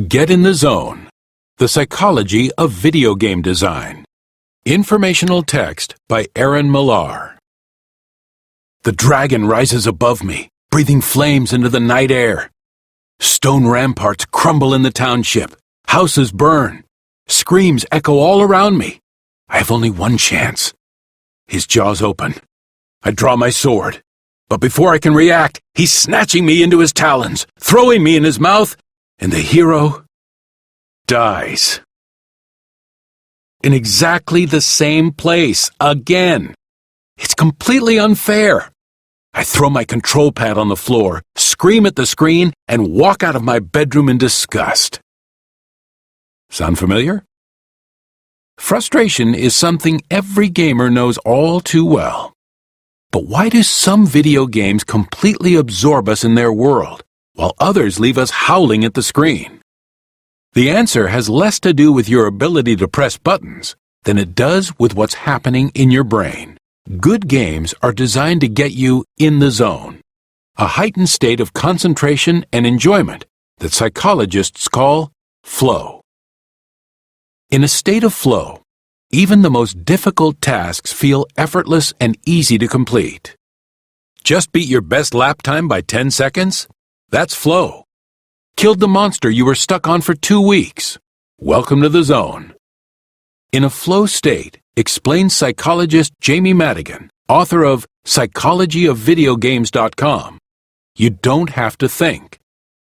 Get in the Zone. The Psychology of Video Game Design. Informational text by Aaron Millar. The dragon rises above me, breathing flames into the night air. Stone ramparts crumble in the township. Houses burn. Screams echo all around me. I have only one chance. His jaws open. I draw my sword. But before I can react, he's snatching me into his talons, throwing me in his mouth, and the hero dies. In exactly the same place, again. It's completely unfair. I throw my control pad on the floor, scream at the screen, and walk out of my bedroom in disgust. Sound familiar? Frustration is something every gamer knows all too well. But why do some video games completely absorb us in their world, while others leave us howling at the screen? The answer has less to do with your ability to press buttons than it does with what's happening in your brain. Good games are designed to get you in the zone, a heightened state of concentration and enjoyment that psychologists call flow. In a state of flow, even the most difficult tasks feel effortless and easy to complete. Just beat your best lap time by 10 seconds? That's flow. Killed the monster you were stuck on for 2 weeks. Welcome to the zone. In a flow state, explains psychologist Jamie Madigan, author of psychologyofvideogames.com, you don't have to think.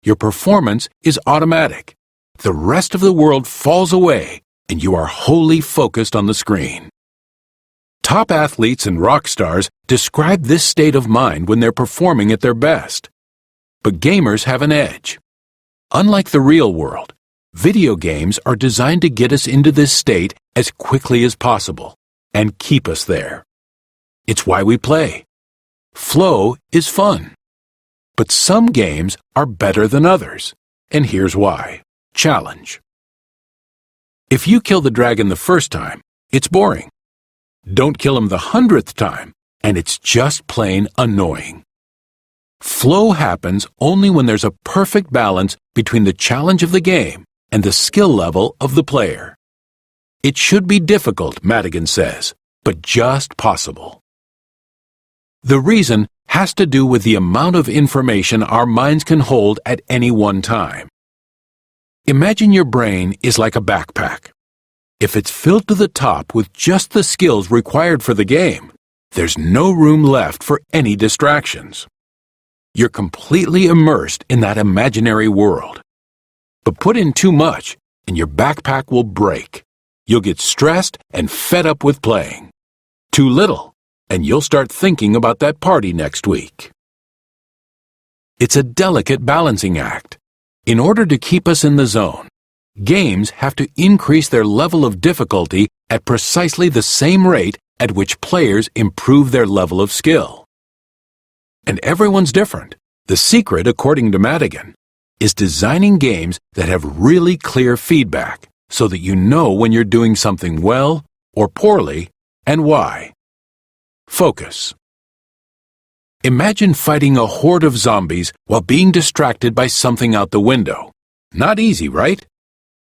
Your performance is automatic. The rest of the world falls away, and you are wholly focused on the screen. Top athletes and rock stars describe this state of mind when they're performing at their best. But gamers have an edge. Unlike the real world, video games are designed to get us into this state as quickly as possible and keep us there. It's why we play. Flow is fun. But some games are better than others, and here's why. Challenge. If you kill the dragon the first time, it's boring. Don't kill him the 100th time, and it's just plain annoying. Flow happens only when there's a perfect balance between the challenge of the game and the skill level of the player. It should be difficult, Madigan says, but just possible. The reason has to do with the amount of information our minds can hold at any one time. Imagine your brain is like a backpack. If it's filled to the top with just the skills required for the game, there's no room left for any distractions. You're completely immersed in that imaginary world. But put in too much, and your backpack will break. You'll get stressed and fed up with playing. Too little, and you'll start thinking about that party next week. It's a delicate balancing act. In order to keep us in the zone, games have to increase their level of difficulty at precisely the same rate at which players improve their level of skill. And everyone's different. The secret, according to Madigan, is designing games that have really clear feedback so that you know when you're doing something well or poorly and why. Focus. Imagine fighting a horde of zombies while being distracted by something out the window. Not easy, right?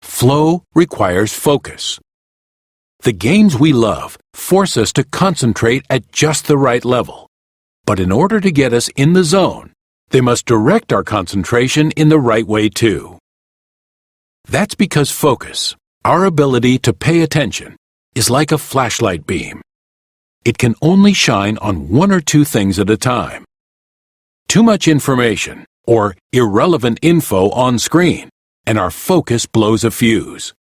Flow requires focus. The games we love force us to concentrate at just the right level. But in order to get us in the zone, they must direct our concentration in the right way too. That's because focus, our ability to pay attention, is like a flashlight beam. It can only shine on one or two things at a time. Too much information, or irrelevant info on screen, and our focus blows a fuse.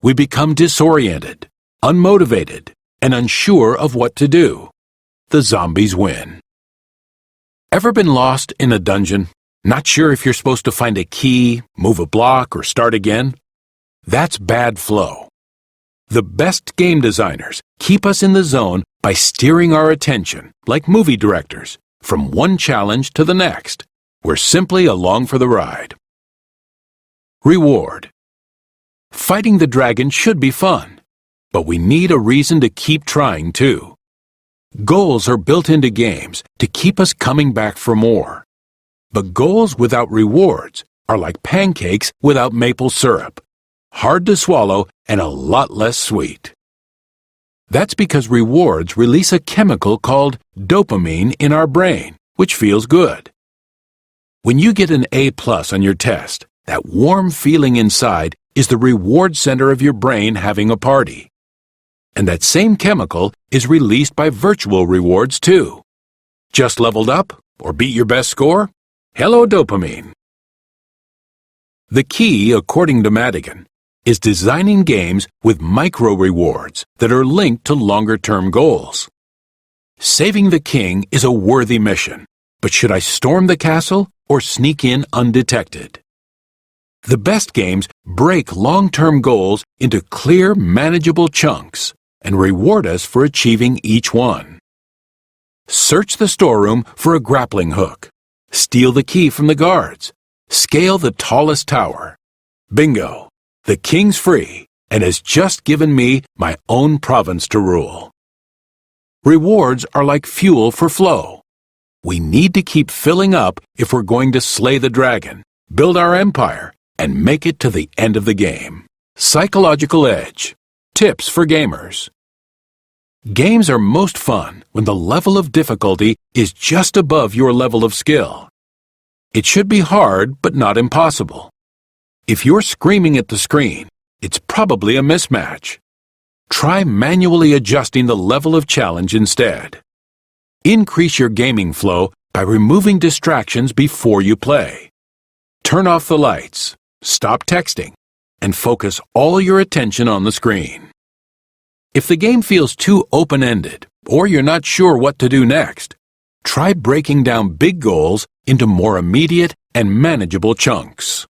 We become disoriented, unmotivated, and unsure of what to do. The zombies win. Ever been lost in a dungeon, not sure if you're supposed to find a key, move a block, or start again? That's bad flow. The best game designers keep us in the zone by steering our attention, like movie directors, from one challenge to the next. We're simply along for the ride. Reward. Fighting the dragon should be fun, but we need a reason to keep trying too. Goals are built into games to keep us coming back for more. But goals without rewards are like pancakes without maple syrup. Hard to swallow and a lot less sweet. That's because rewards release a chemical called dopamine in our brain, which feels good. When you get an A+ on your test, that warm feeling inside is the reward center of your brain having a party. And that same chemical is released by virtual rewards too. Just leveled up or beat your best score? Hello, dopamine. The key, according to Madigan, is designing games with micro-rewards that are linked to longer-term goals. Saving the king is a worthy mission, but should I storm the castle or sneak in undetected? The best games break long-term goals into clear, manageable chunks and reward us for achieving each one. Search the storeroom for a grappling hook. Steal the key from the guards. Scale the tallest tower. Bingo! The king's free and has just given me my own province to rule. Rewards are like fuel for flow. We need to keep filling up if we're going to slay the dragon, build our empire, and make it to the end of the game. Psychological edge. Tips for gamers. Games are most fun when the level of difficulty is just above your level of skill. It should be hard, but not impossible. If you're screaming at the screen, it's probably a mismatch. Try manually adjusting the level of challenge instead. Increase your gaming flow by removing distractions before you play. Turn off the lights, stop texting, and focus all your attention on the screen. If the game feels too open-ended, or you're not sure what to do next, try breaking down big goals into more immediate and manageable chunks.